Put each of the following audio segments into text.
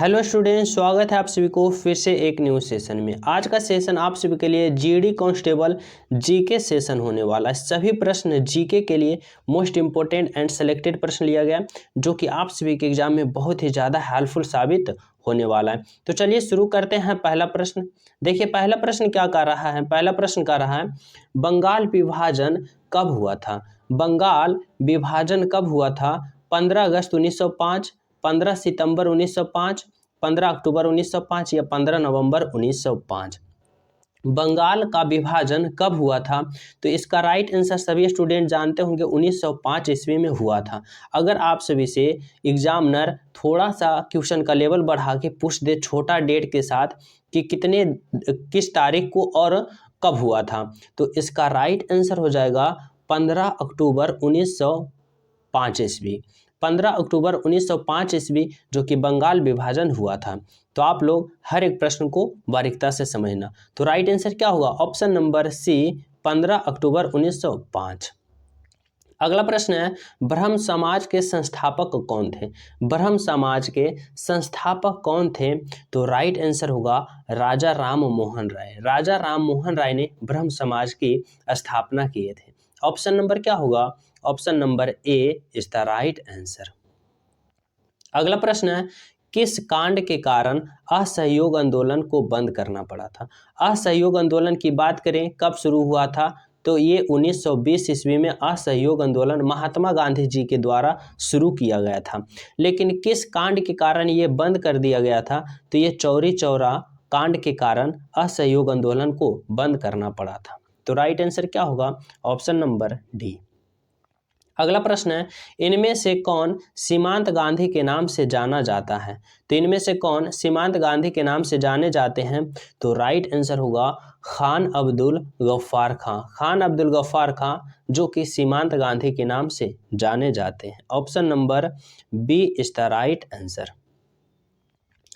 Hello students, स्वागत है आप सभी को फिर से एक न्यू सेशन में। आज का सेशन आप सभी के लिए जीडी कांस्टेबल जीके सेशन होने वाला है। सभी प्रश्न जीके के लिए मोस्ट इंपोर्टेंट एंड सेलेक्टेड प्रश्न लिया गया जो कि आप सभी के एग्जाम में बहुत ही ज़्यादा हेल्पफुल साबित होने वाला है। तो चलिए शुरू करते हैं। पहला प्रश्न देखिए, पहला प्रश्न क्या कर रहा है। पहला प्रश्न कर रहा है बंगाल विभाजन कब हुआ था। बंगाल विभाजन कब हुआ था। 15 अगस्त 1905, 15 सितंबर 1905, 15 अक्टूबर 1905 या 15 नवंबर 1905। बंगाल का विभाजन कब हुआ था। तो इसका राइट आंसर सभी स्टूडेंट जानते होंगे 1905 ईस्वी में हुआ था। अगर आप सभी से एग्जामिनर थोड़ा सा क्वेश्चन का लेवल बढ़ा के पूछ दे छोटा डेट के साथ कि किस तारीख को और कब हुआ था, तो इसका राइट आंसर हो जाएगा 15 अक्टूबर 1905 ईस्वी। 15 अक्टूबर 1905 ईस्वी जो कि बंगाल विभाजन हुआ था। तो आप लोग हर एक प्रश्न को बारीकता से समझना। तो राइट आंसर क्या होगा, ऑप्शन नंबर सी 15 अक्टूबर 1905। अगला प्रश्न है ब्रह्म समाज के संस्थापक कौन थे। ब्रह्म समाज के संस्थापक कौन थे। तो राइट आंसर होगा राजा राम मोहन राय। राजा राम मोहन राय ने ब्रह्म समाज की स्थापना किए थे। ऑप्शन नंबर क्या होगा, option number A is the right answer. अगला प्रश्न है किस कांड के कारण असहयोग आंदोलन को बंद करना पड़ा था। असहयोग आंदोलन की बात करें कब शुरू हुआ था, तो ये 1920 ईस्वी में असहयोग आंदोलन महात्मा गांधी जी के द्वारा शुरू किया गया था। लेकिन किस कांड के कारण ये बंद कर दिया गया था, तो ये चौरी चौरा कांड के कारण असहयोग आंदोलन को बंद करना पड़ा था। तो राइट आंसर क्या होगा, ऑप्शन नंबर डी। अगला प्रश्न है इनमें से कौन सीमांत गांधी के नाम से जाना जाता है। तो इनमें से कौन सीमांत गांधी के नाम से जाने जाते हैं। तो राइट आंसर होगा खान अब्दुल गफ्फार खां। खान अब्दुल गफ्फार खां जो कि सीमांत गांधी के नाम से जाने जाते हैं। Option number B is the right answer.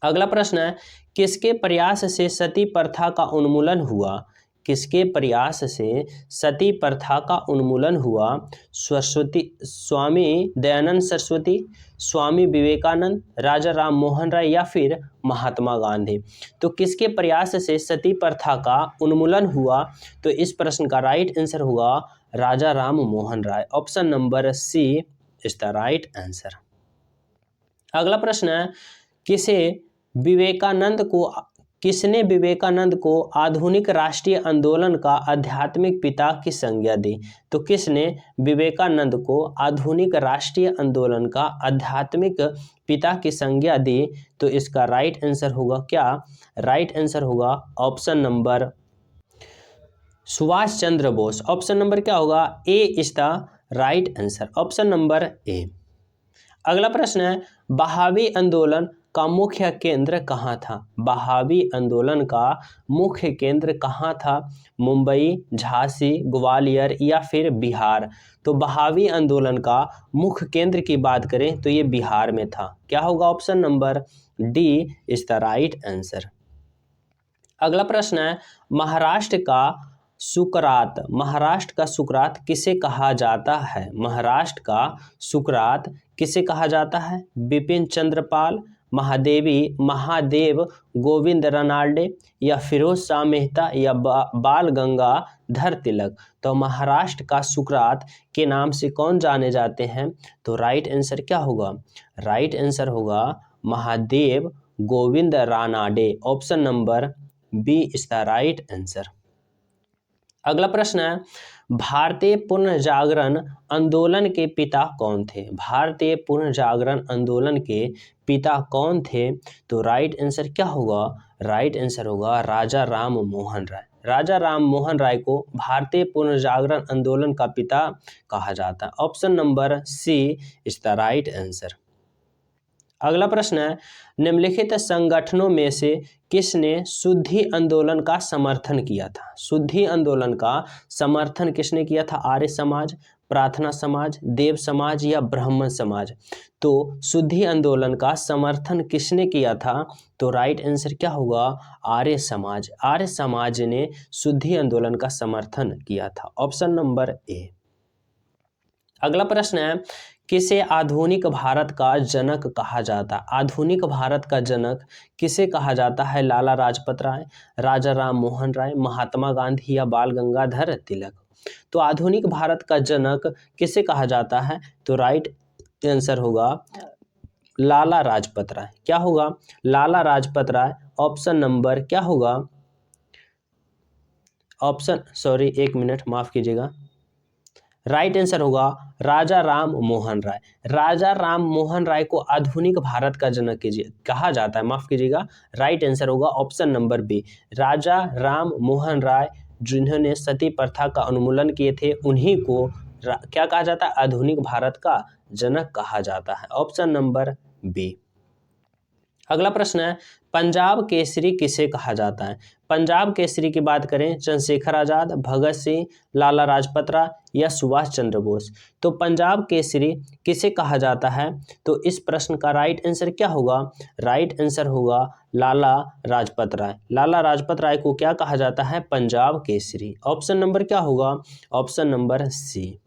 अगला प्रश्न है किसके प्रयास से सती प्रथा का उन्मूलन हुआ। किसके प्रयास से सती प्रथा का उन्मूलन हुआ। स्वामी दयानंद सरस्वती, स्वामी विवेकानंद, राजा राम मोहन राय या फिर महात्मा गांधी। तो किसके प्रयास से सती प्रथा का उन्मूलन हुआ, तो इस प्रश्न का राइट आंसर होगा Raja Ram Mohan Roy. Option number C is the right answer. अगला प्रश्न है किसने विवेकानंद को आधुनिक राष्ट्रीय आंदोलन का आध्यात्मिक पिता की संज्ञा दी। तो किसने विवेकानंद को आधुनिक राष्ट्रीय आंदोलन का आध्यात्मिक पिता की संज्ञा दी। तो इसका राइट आंसर होगा क्या, राइट आंसर होगा option number Subhash Chandra Bose. Option number क्या होगा, A is the right answer. Option number A. अगला प्रश्न है बहावी आंदोलन का मुख्य केंद्र कहाँ था। बहावी आंदोलन का मुख्य केंद्र कहाँ था। मुंबई, झांसी, ग्वालियर या फिर बिहार। तो बहावी आंदोलन का मुख्य केंद्र की बात करें तो ये बिहार में था। क्या होगा, option number D is the right answer. अगला प्रश्न है महाराष्ट्र का सुकरात किसे कहा जाता है। महाराष्ट्र का सुकरात किसे कहा जाता है। बिपिन चंद्र पाल, महादेव गोविंद रनाल्डे या फिरोज शाह मेहता या बाल गंगाधर तिलक। तो महाराष्ट्र का सुकरात के नाम से कौन जाने जाते हैं। तो राइट आंसर क्या होगा, राइट आंसर होगा Mahadev Govind Ranade. Option number B is the right answer. अगला प्रश्न है भारतीय पुनर्जागरण आंदोलन के पिता कौन थे। भारतीय पुनर्जागरण आंदोलन के पिता कौन थे। तो राइट आंसर क्या होगा, राइट आंसर होगा राजा राम मोहन राय। राजा राम मोहन राय को भारतीय पुनर्जागरण आंदोलन का पिता कहा जाता है। Option number C is the right answer. अगला प्रश्न है निम्नलिखित संगठनों में से किसने शुद्धि आंदोलन का समर्थन किया था। शुद्धि आंदोलन का समर्थन किसने किया था। आर्य समाज, प्रार्थना समाज, देव समाज या ब्राह्मण समाज। तो शुद्धि आंदोलन का समर्थन किसने किया था। तो राइट आंसर क्या होगा, आर्य समाज। आर्य समाज ने शुद्धि आंदोलन का समर्थन किया था। Option number A. अगला प्रश्न है किसे आधुनिक भारत का जनक कहा जाता है? आधुनिक भारत का जनक किसे कहा जाता है? लाला लाजपत राय, राजा राम मोहन राय, महात्मा गांधी या बाल गंगाधर तिलक? तो आधुनिक भारत का जनक किसे कहा जाता है? तो राइट आंसर होगा लाला लाजपत राय। क्या होगा? लाला लाजपत राय। ऑप्शन नंबर क्या होगा? एक मिनट माफ कीजिएगा। राइट आंसर होगा राजा राम मोहन राय। राजा राम मोहन राय को आधुनिक भारत का जनक कहा जाता है, माफ कीजिएगा। राइट आंसर होगा ऑप्शन नंबर बी, राजा राम मोहन राय, जिन्होंने सती प्रथा का उन्मूलन किए थे, उन्हीं को क्या कहा जाता है? आधुनिक भारत का जनक कहा जाता है। Option number B. अगला प्रश्न है, पंजाब केसरी किसे कहा जाता है? पंजाब केसरी की बात करें, चंद्रशेखर आजाद, भगत सिंह, लाला लाजपत राय या सुभाष चंद्र बोस? तो पंजाब केसरी किसे कहा जाता है? तो इस प्रश्न का राइट आंसर क्या होगा? राइट आंसर होगा लाला लाजपत राय। लाला लाजपत राय को क्या कहा जाता है? पंजाब केसरी। ऑप्शन नंबर क्या होगा? Option number C.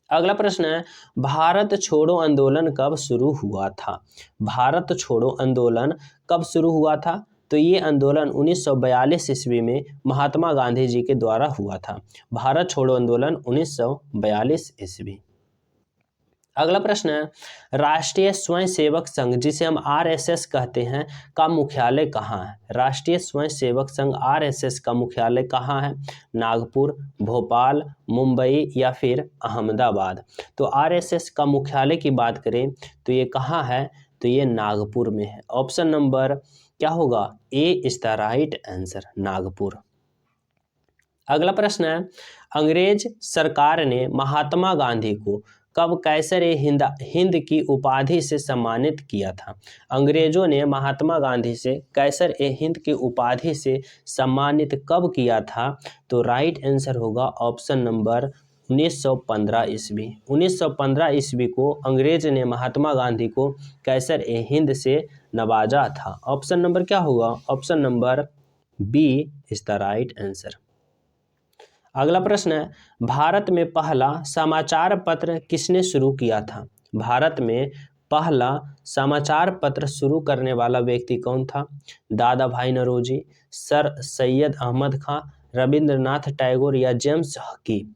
अगला प्रश्न है, भारत छोड़ो आंदोलन कब शुरू हुआ था? भारत छोड़ो आंदोलन कब शुरू हुआ था? तो ये आंदोलन 1942 ईस्वी में महात्मा गांधी जी के द्वारा हुआ था। भारत छोड़ो आंदोलन 1942 ईस्वी। अगला प्रश्न है, राष्ट्रीय स्वयंसेवक संघ, जिसे हम आरएसएस कहते हैं, का मुख्यालय कहाँ है? राष्ट्रीय स्वयंसेवक संघ आरएसएस का मुख्यालय कहाँ है? नागपुर, भोपाल, मुंबई या फिर अहमदाबाद? तो आरएसएस का मुख्यालय की बात करें तो ये कहाँ है? तो ये नागपुर में है। ऑप्शन नंबर क्या होगा? A is the right answer, Nagpur. अगला प्रश्न है, अंग्रेज सरकार ने महात्मा गांधी को कब कैसर-ए-हिंद की उपाधि से सम्मानित किया था? अंग्रेजों ने महात्मा गांधी से कैसर-ए-हिंद की उपाधि से सम्मानित कब किया था? तो राइट आंसर होगा ऑप्शन नंबर 1915 ईस्वी। 1915 ईस्वी को अंग्रेज ने महात्मा गांधी को कैसर-ए-हिंद से नवाजा था। ऑप्शन नंबर क्या होगा? Option number B is the right answer. अगला प्रश्न है, भारत में पहला समाचार पत्र किसने शुरू किया था? भारत में पहला समाचार पत्र शुरू करने वाला व्यक्ति कौन था? दादा भाई नौरोजी, सर सैयद अहमद खां, रविंद्रनाथ टैगोर या जेम्स हकी?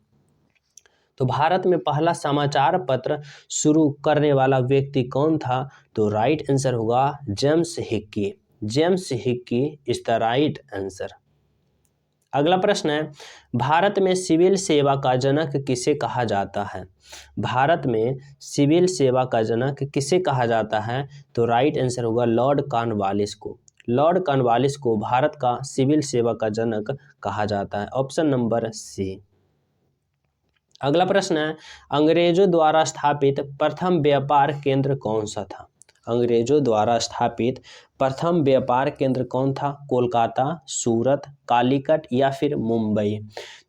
तो भारत में पहला समाचार पत्र शुरू करने वाला व्यक्ति कौन था? तो राइट आंसर होगा James Hickey. James Hickey is the right answer. अगला प्रश्न है, भारत में सिविल सेवा का जनक किसे कहा जाता है? भारत में सिविल सेवा का जनक किसे कहा जाता है? तो राइट आंसर होगा लॉर्ड कॉर्नवालिस को। लॉर्ड कॉर्नवालिस को भारत का सिविल सेवा का जनक कहा जाता है। Option number C. अगला प्रश्न है, अंग्रेजों द्वारा स्थापित प्रथम व्यापार केंद्र कौन सा था? अंग्रेजों द्वारा स्थापित प्रथम व्यापार केंद्र कौन था? कोलकाता, सूरत, कालीकट या फिर मुंबई?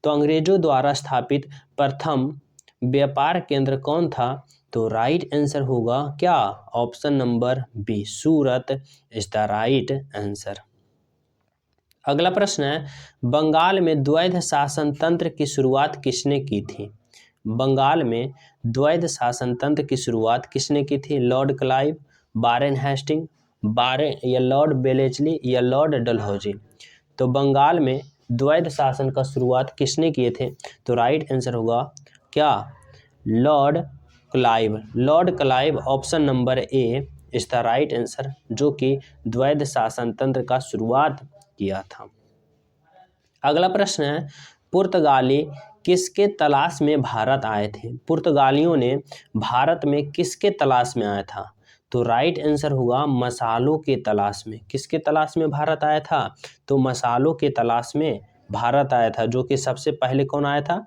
तो अंग्रेजों द्वारा स्थापित प्रथम व्यापार केंद्र कौन था? तो राइट आंसर होगा क्या? Option number B, Surat is the right answer. अगला प्रश्न है, बंगाल में द्वैध शासन तंत्र की शुरुआत किसने की थी? बंगाल में द्वैध शासन तंत्र की शुरुआत किसने की थी? लॉर्ड क्लाइव, वारेन हेस्टिंग, या लॉर्ड बेलेस्ली या लॉर्ड डलहौजी? तो बंगाल में द्वैध शासन का शुरुआत किसने किए थे? तो राइट आंसर होगा क्या? Lord Clive. Lord Clive option number A is the right answer, जो कि द्वैध शासन तंत्र का शुरुआत किया था। अगला प्रश्न है, पुर्तगाली किसके तलाश में भारत आए थे? पुर्तगालियों ने भारत में किसके तलाश में आया था? तो राइट आंसर होगा मसालों के तलाश में। किसके तलाश में भारत आया था? तो मसालों के तलाश में भारत आया था। जो कि सबसे पहले कौन आया था?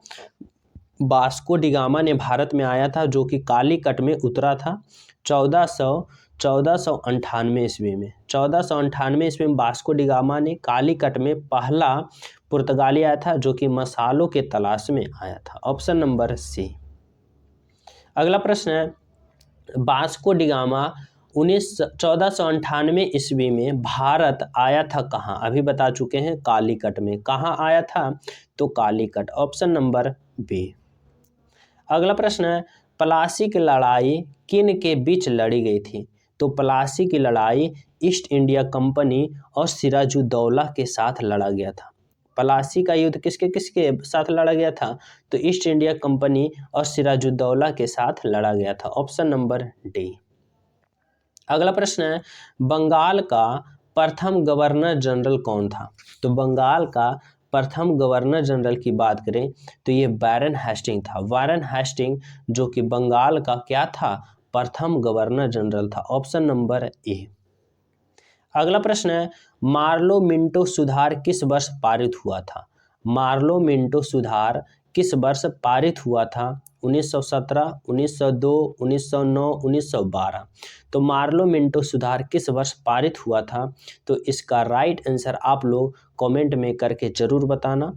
वास्को डी गामा ने भारत में आया था, जो कि कालीकट में उतरा था 1498 ईस्वी में। 1498 ईस्वी में वास्को डी गामा ने कालीकट में पहला पुर्तगाली आया था, जो कि मसालों के तलाश में आया था। Option number C. अगला प्रश्न है, वास्को डी गामा 1498 ईस्वी में भारत आया था कहाँ? अभी बता चुके हैं, कालीकट में। कहाँ आया था? तो कालीकट। Option number B. अगला प्रश्न है, प्लासी की लड़ाई किन के बीच लड़ी गई थी? तो प्लासी की लड़ाई ईस्ट इंडिया कंपनी और सिराजुद्दौला के साथ लड़ा गया था। प्लासी का युद्ध किसके किसके साथ लड़ा गया था? तो ईस्ट इंडिया कंपनी और सिराजुद्दौला के साथ लड़ा गया था। Option number D. अगला प्रश्न है, बंगाल का प्रथम गवर्नर जनरल कौन था? तो बंगाल का प्रथम गवर्नर जनरल की बात करें तो ये वारेन हेस्टिंग था। वारेन हेस्टिंग जो कि बंगाल का क्या था? प्रथम गवर्नर जनरल था। Option number A. अगला प्रश्न है, मार्लो मिंटो सुधार किस वर्ष पारित हुआ था? मार्लो मिंटो सुधार किस वर्ष पारित हुआ था? 1917, 1902, 1909, 1912। तो मार्लो मिंटो सुधार किस वर्ष पारित हुआ था? तो इसका राइट आंसर आप लोग कमेंट में करके जरूर बताना।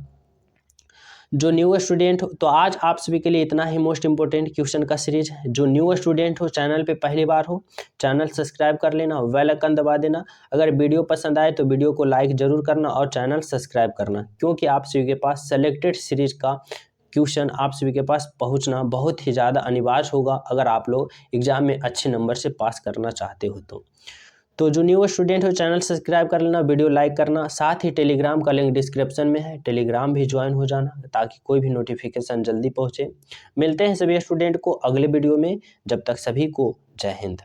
जो न्यू स्टूडेंट हो, तो आज आप सभी के लिए इतना ही मोस्ट इंपोर्टेंट क्वेश्चन का सीरीज है। जो न्यू स्टूडेंट हो, चैनल पे पहली बार हो, चैनल सब्सक्राइब कर लेना, बेल आइकन दबा देना। अगर वीडियो पसंद आए तो वीडियो को लाइक जरूर करना और चैनल सब्सक्राइब करना, क्योंकि आप सभी के पास सेलेक्टेड सीरीज का क्वेश्चन आप सभी के पास पहुंचना बहुत ही ज़्यादा अनिवार्य होगा अगर आप लोग एग्जाम में अच्छे नंबर से पास करना चाहते हो तो जो न्यू स्टूडेंट हो, चैनल सब्सक्राइब कर लेना, वीडियो लाइक करना, साथ ही टेलीग्राम का लिंक डिस्क्रिप्शन में है, टेलीग्राम भी ज्वाइन हो जाना ताकि कोई भी नोटिफिकेशन जल्दी पहुंचे। मिलते हैं सभी स्टूडेंट को अगले वीडियो में, जब तक सभी को जय हिंद।